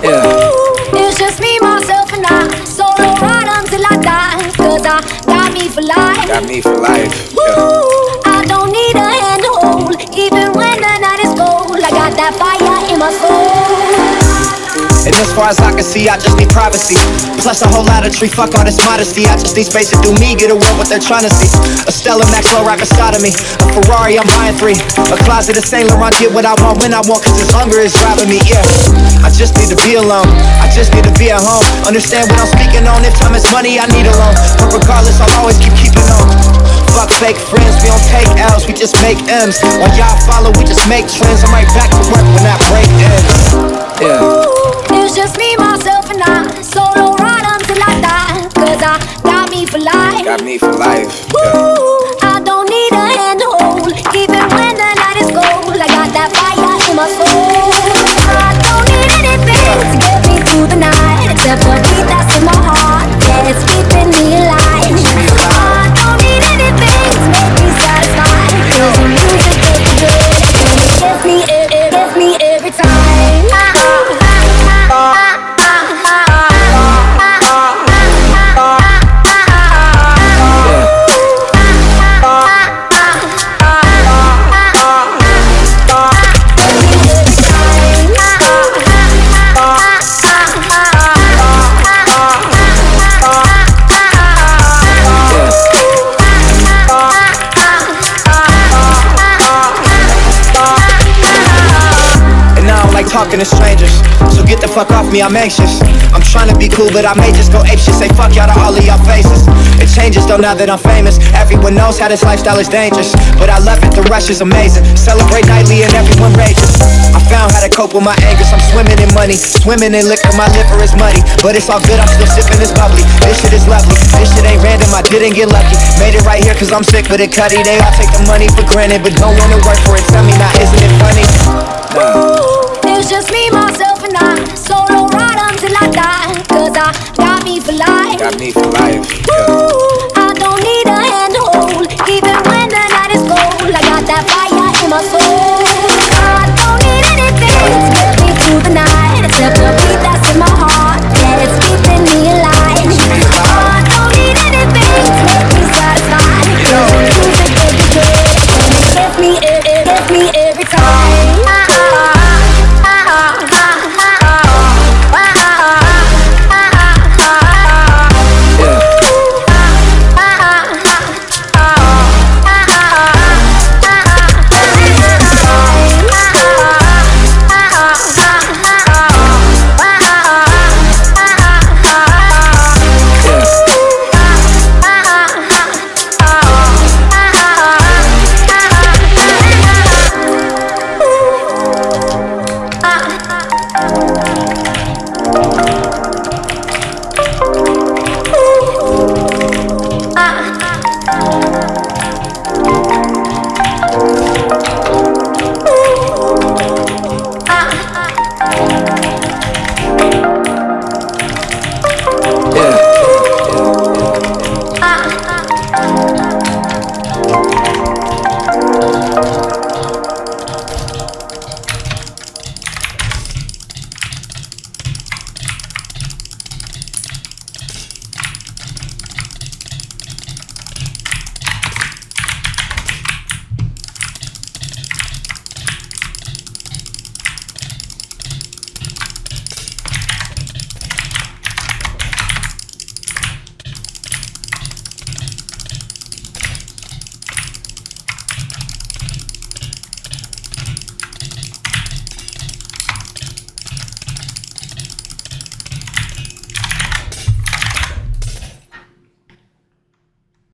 It's just me, myself, and I. Solo ride until I die. Cause I got me for life. Got me for life. I don't need a hand to hold. Even when the night is cold, I got that fire in my soul. And as far as I can see, I just need privacy. Plus a whole lot of tree, fuck all this modesty. I just need space to do me, get away what they're trying to see. A Stella Maxwell right beside of me. A Ferrari, I'm buying 3. A closet of Saint Laurent, get what I want when I want. Cause this hunger is driving me, yeah. I just need to be alone, I just need to be at home. Understand what I'm speaking on, if time is money, I need a loan. But regardless, I'll always keep keeping on. Fuck fake friends, we don't take L's, we just make M's. While y'all follow, we just make trends. I'm right back to work when that break ends. It's just me, myself, and I. Solo ride until I die. Cause I got me for life. Got me for life. I don't need a hand to hold. Even when the night is cold, I got that fire in my soul. I don't need anything to get me through the night, except the beat that's in my heart. Yeah, it's keeping me alive. I don't need anything to make me satisfied. Cause the music is good, and it gets me every time. Talking to strangers, so get the fuck off me, I'm anxious. I'm trying to be cool, but I may just go apeshit. Say fuck y'all to all of y'all faces. It changes though now that I'm famous. Everyone knows how this lifestyle is dangerous, but I love it, the rush is amazing. Celebrate nightly and everyone rages. I found how to cope with my anger, so I'm swimming in money. Swimming in liquor, my liver is muddy. But it's all good, I'm still sipping this bubbly. This shit is lovely, this shit ain't random, I didn't get lucky. Made it right here cause I'm sick with it, cutty. They all take the money for granted, but don't wanna work for it. Tell me now, isn't it funny? It's just me, myself.